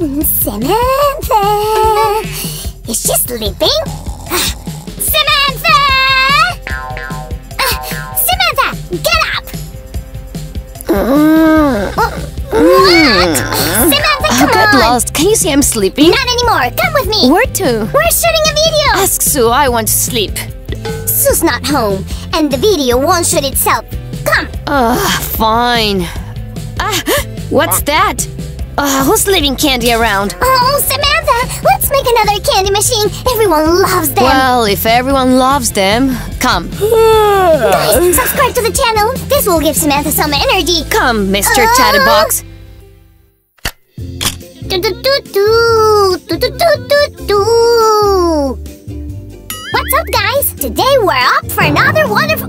Samantha! Is she sleeping? Samantha! Samantha, get up! What? Samantha, come on! Get lost. Can you see I'm sleeping? Not anymore. Come with me. Where to? We're shooting a video. Ask Sue. I want to sleep. Sue's not home, and the video won't shoot itself. Come. Fine. What's that? Who's leaving candy around? Oh, Samantha, let's make another candy machine. Everyone loves them. Well, if everyone loves them, come. Guys, subscribe to the channel. This will give Samantha some energy. Come, Mr. Chatterbox. What's up, guys? Today we're up for another wonderful...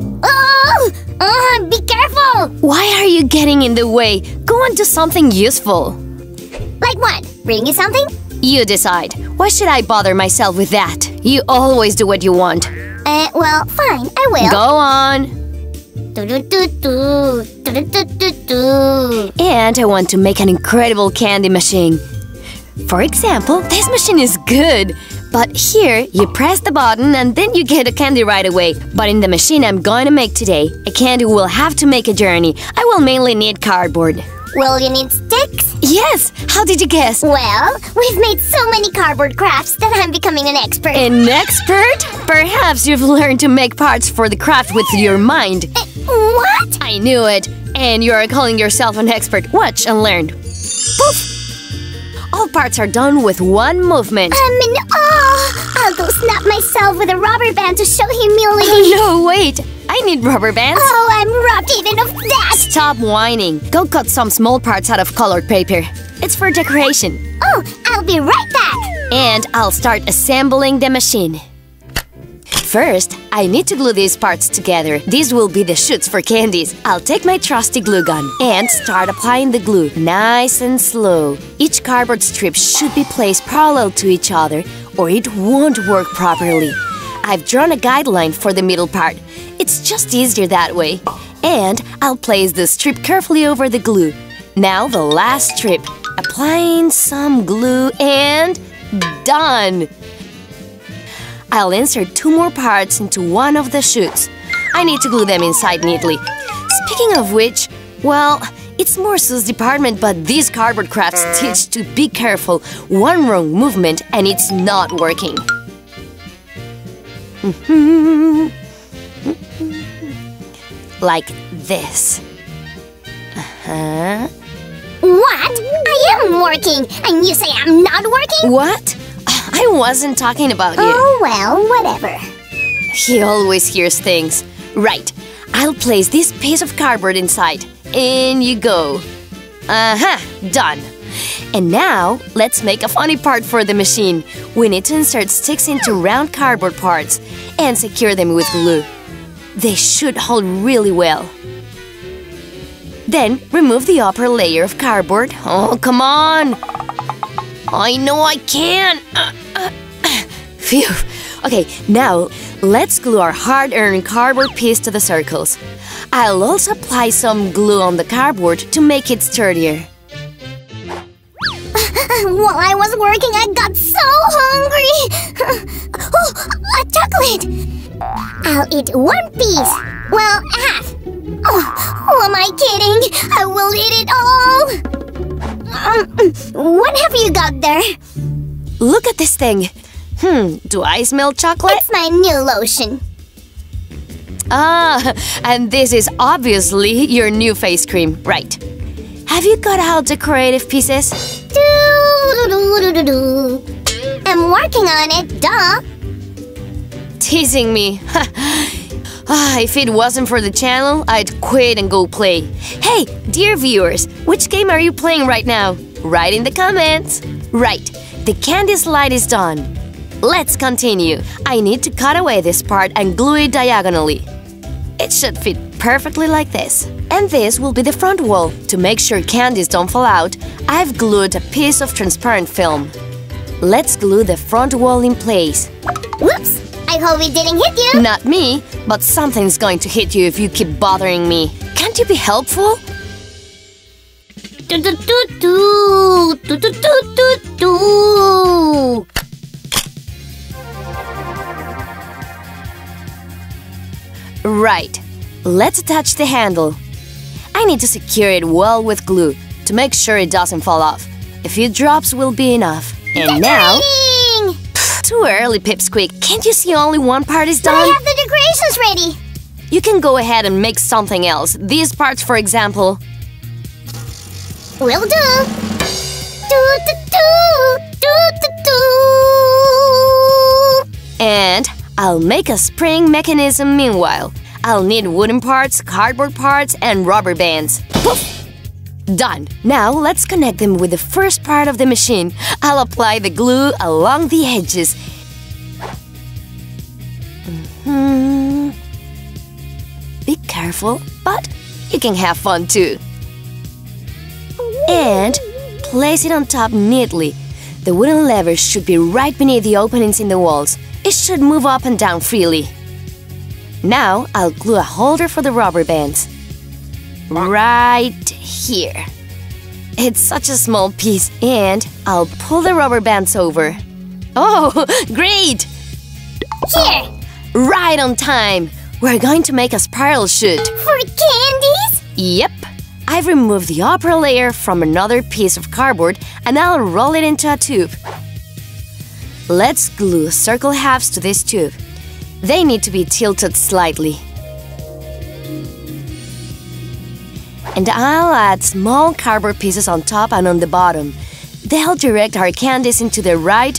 be careful! Why are you getting in the way? Go on to something useful. Like what? Bring you something? You decide. Why should I bother myself with that? You always do what you want. Well, fine, I will. Go on. And I want to make an incredible candy machine. For example, this machine is good. But here, you press the button and then you get a candy right away. But in the machine I'm going to make today, a candy will have to make a journey. I will mainly need cardboard. Will you need sticks? Yes! How did you guess? Well, we've made so many cardboard crafts that I'm becoming an expert. An expert? Perhaps you've learned to make parts for the craft with your mind. What? I knew it. And you are calling yourself an expert. Watch and learn. Poof! All parts are done with one movement. I'll go snap myself with a rubber band to show humility. No, wait. I need rubber bands. Oh, I'm robbed even of that. Stop whining. Go cut some small parts out of colored paper. It's for decoration. Oh, I'll be right back. And I'll start assembling the machine. First, I need to glue these parts together. These will be the chutes for candies. I'll take my trusty glue gun and start applying the glue, nice and slow. Each cardboard strip should be placed parallel to each other or it won't work properly. I've drawn a guideline for the middle part. It's just easier that way. And I'll place the strip carefully over the glue. Now the last strip. Applying some glue and done! I'll insert 2 more parts into one of the chutes. I need to glue them inside neatly. Speaking of which, well, it's more Sue's department, but these cardboard crafts teach to be careful. One wrong movement and it's not working. Like this. What? I am working, and you say I'm not working? What? I wasn't talking about you. Oh, well, whatever. He always hears things. Right. I'll place this piece of cardboard inside. In you go. Done. And now, let's make a funny part for the machine. We need to insert sticks into round cardboard parts and secure them with glue. They should hold really well. Then, remove the upper layer of cardboard. Oh, come on! I know I can! Phew! Okay, now, let's glue our hard-earned cardboard piece to the circles. I'll also apply some glue on the cardboard to make it sturdier. While I was working, I got so hungry! Oh, a chocolate! I'll eat 1 piece. Well, half. Oh, who am I kidding? I will eat it all! What have you got there? Look at this thing. Do I smell chocolate? It's my new lotion. Ah, and this is obviously your new face cream, right? Have you got out decorative pieces? I'm working on it, duh! Teasing me. If it wasn't for the channel, I'd quit and go play. Hey, dear viewers, which game are you playing right now? Write in the comments. Right, the candy slide is done. Let's continue. I need to cut away this part and glue it diagonally. It should fit perfectly like this. And this will be the front wall. To make sure candies don't fall out, I've glued a piece of transparent film. Let's glue the front wall in place. Whoops! I hope it didn't hit you! Not me, but something's going to hit you if you keep bothering me. Can't you be helpful? Let's attach the handle. I need to secure it well with glue to make sure it doesn't fall off. A few drops will be enough. And now… Too early, Pipsqueak. Can't you see only one part is done? But I have the decorations ready. You can go ahead and make something else. These parts, for example. Will do. And I'll make a spring mechanism meanwhile. I'll need wooden parts, cardboard parts, and rubber bands. Poof! Done! Now let's connect them with the first part of the machine. I'll apply the glue along the edges. Be careful, but you can have fun too. And place it on top neatly. The wooden levers should be right beneath the openings in the walls. It should move up and down freely. Now I'll glue a holder for the rubber bands. Right here. It's such a small piece, and I'll pull the rubber bands over. Oh, great! Here! Right on time! We're going to make a spiral chute. For candies? Yep. I've removed the upper layer from another piece of cardboard and I'll roll it into a tube. Let's glue circle halves to this tube. They need to be tilted slightly. And I'll add small cardboard pieces on top and on the bottom. They'll direct our candies into the right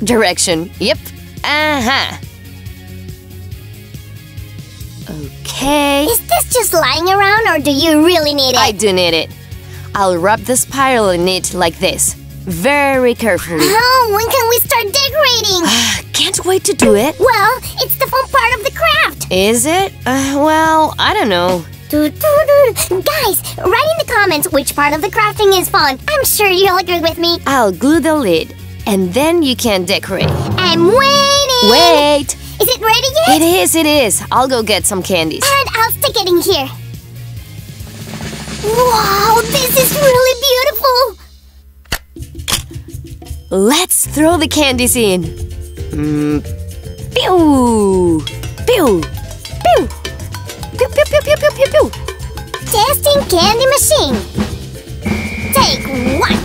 direction. Yep. Okay. Is this just lying around or do you really need it? I do need it. I'll wrap the spiral in it like this. Very carefully. Oh, when can we start decorating? Can't wait to do it. Well, it's the fun part of the craft. Is it? Well, I don't know. Guys, write in the comments which part of the crafting is fun. I'm sure you'll agree with me. I'll glue the lid, and then you can decorate. I'm waiting! Wait! Is it ready yet? It is. I'll go get some candies. And I'll stick it in here. Wow, this is really beautiful! Let's throw the candies in. Pew! Pew! Pew! Pew, pew, pew, pew, pew, pew, pew. Testing candy machine. Take one.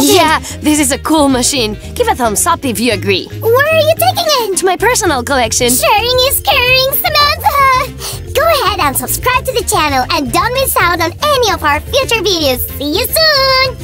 Yeah, this is a cool machine. Give a thumbs up if you agree. Where are you taking it? To my personal collection. Sharing is caring, Samantha! Go ahead and subscribe to the channel and don't miss out on any of our future videos. See you soon!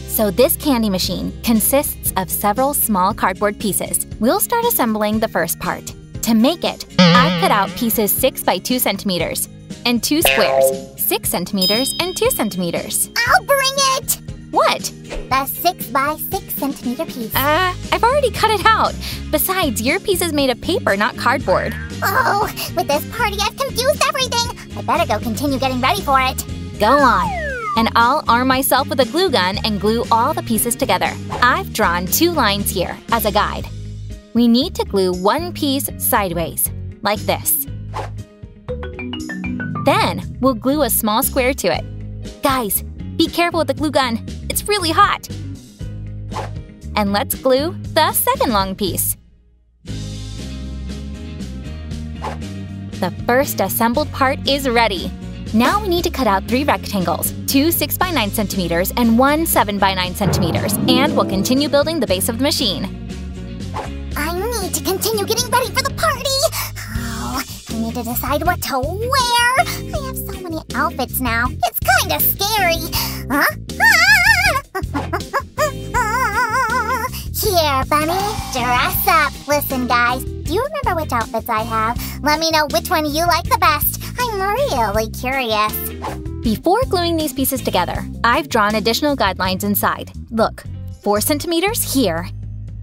So this candy machine consists of several small cardboard pieces. We'll start assembling the first part. To make it, I've cut out pieces 6 by 2 centimeters and 2 squares, 6 centimeters and 2 centimeters. I'll bring it! What? The 6 by 6 centimeter piece. I've already cut it out. Besides, your piece is made of paper, not cardboard. Oh, with this party I've confused everything. I better go continue getting ready for it. Go on. And I'll arm myself with a glue gun and glue all the pieces together. I've drawn 2 lines here as a guide. We need to glue one piece sideways, like this. Then we'll glue a small square to it. Guys, be careful with the glue gun. It's really hot. And let's glue the second long piece. The first assembled part is ready. Now we need to cut out 3 rectangles, 2 6 by 9 centimeters and 1 7 by 9 centimeters, and we'll continue building the base of the machine. I need to continue getting ready for the party. Oh, I need to decide what to wear. I have so many outfits now. It's kind of scary. Huh? Here, Bunny, dress up. Listen, guys, do you remember which outfits I have? Let me know which one you like the best. I'm really curious. Before gluing these pieces together, I've drawn additional guidelines inside. Look, 4 centimeters here,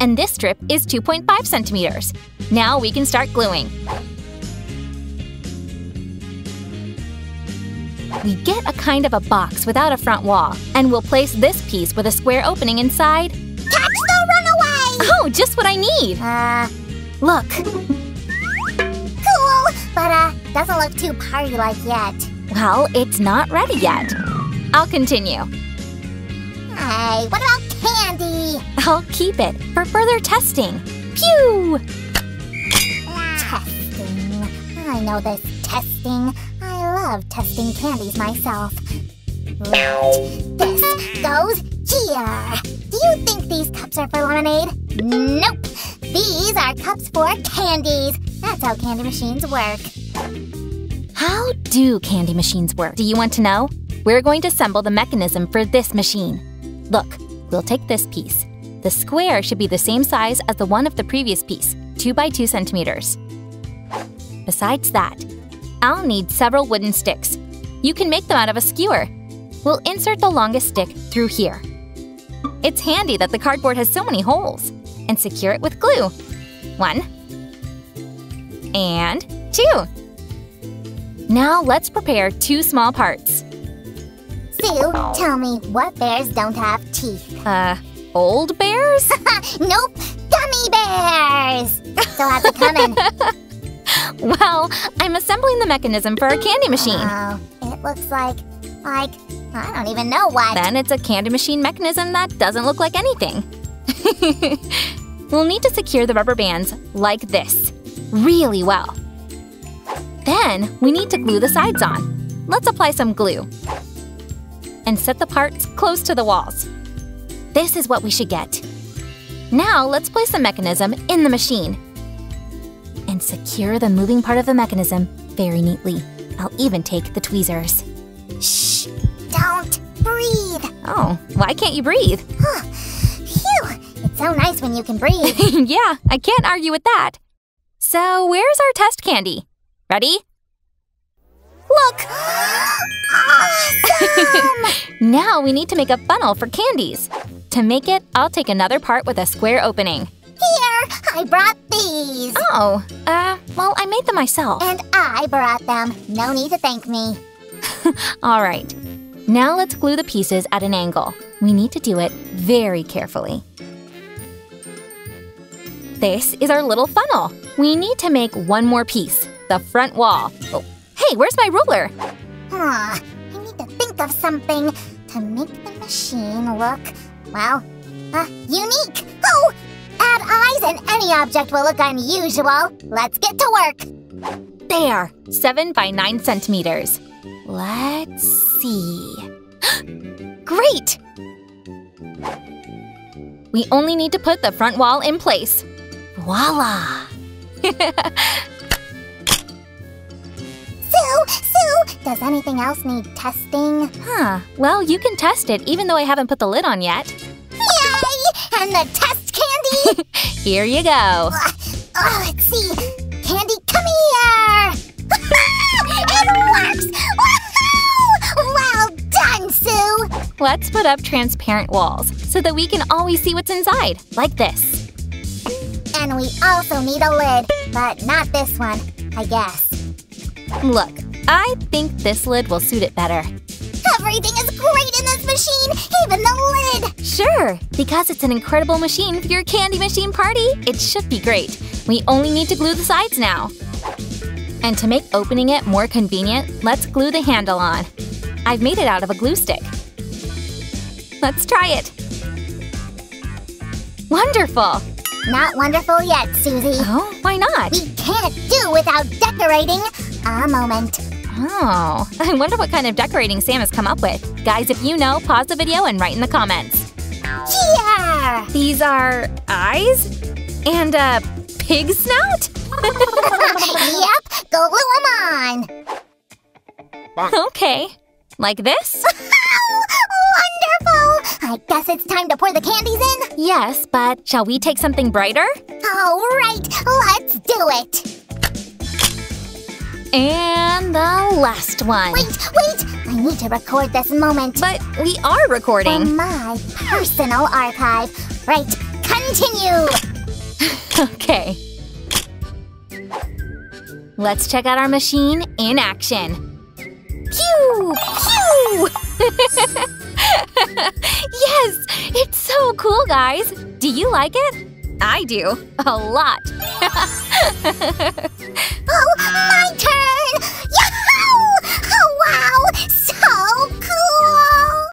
and this strip is 2.5 centimeters. Now we can start gluing. We get a kind of a box without a front wall, and we'll place this piece with a square opening inside. Catch the runaway! Oh, just what I need! Look. Cool, but doesn't look too party-like yet. Well, it's not ready yet. I'll continue. Hey, what about candy? I'll keep it for further testing. Pew! Testing. I know this testing. I love testing candies myself. Right, this goes here. Do you think these cups are for lemonade? Nope. These are cups for candies. That's how candy machines work. How do candy machines work? Do you want to know? We're going to assemble the mechanism for this machine. Look, we'll take this piece. The square should be the same size as the one of the previous piece, 2 by 2 centimeters. Besides that, I'll need several wooden sticks. You can make them out of a skewer. We'll insert the longest stick through here. It's handy that the cardboard has so many holes. And secure it with glue. 1 and 2. Now let's prepare 2 small parts. Sue, tell me, what bears don't have teeth? Old bears? Nope, gummy bears! So how's it coming? Well, I'm assembling the mechanism for a candy machine. Oh, it looks like, I don't even know what. Then it's a candy machine mechanism that doesn't look like anything. We'll need to secure the rubber bands like this, really well. Then we need to glue the sides on. Let's apply some glue and set the parts close to the walls. This is what we should get. Now let's place the mechanism in the machine and secure the moving part of the mechanism very neatly. I'll even take the tweezers. Shh! Don't breathe! Oh, why can't you breathe? Phew! It's so nice when you can breathe. Yeah, I can't argue with that. So where's our test candy? Ready? Look! Awesome! Now we need to make a funnel for candies. To make it, I'll take another part with a square opening. Here, I brought these. Oh, well, I made them myself. And I brought them. No need to thank me. All right. Now let's glue the pieces at an angle. We need to do it very carefully. This is our little funnel. We need to make one more piece, the front wall. Oh, hey, where's my ruler? I need to think of something to make the machine look, well, unique. Oh, add eyes and any object will look unusual. Let's get to work. There, 7 by 9 centimeters. Let's see. Great! We only need to put the front wall in place. Voila! Sue, does anything else need testing? Well, you can test it even though I haven't put the lid on yet. Yay! And the test candy? Here you go. Let's see. Candy, come here! It works! Woohoo! Well done, Sue! Let's put up transparent walls so that we can always see what's inside, like this. And we also need a lid, but not this one, I guess. Look, I think this lid will suit it better. Everything is great in this machine, even the lid! Sure, because it's an incredible machine for your candy machine party. It should be great. We only need to glue the sides now. And to make opening it more convenient, let's glue the handle on. I've made it out of a glue stick. Let's try it. Wonderful! Not wonderful yet, Susie. Oh, why not? We can't do without decorating. A moment. Oh, I wonder what kind of decorating Sam has come up with. Guys, if you know, pause the video and write in the comments. Here! These are eyes? And pig snout? Yep, glue 'em on. Okay. Like this? Wonderful! I guess it's time to pour the candies in? Yes, but shall we take something brighter? All right, let's do it. And the last one. Wait! I need to record this moment. But we are recording. For my personal archive. Right, continue! Okay. Let's check out our machine in action. Pew! Pew! Yes! It's so cool, guys! Do you like it? I do. A lot. Oh, my turn!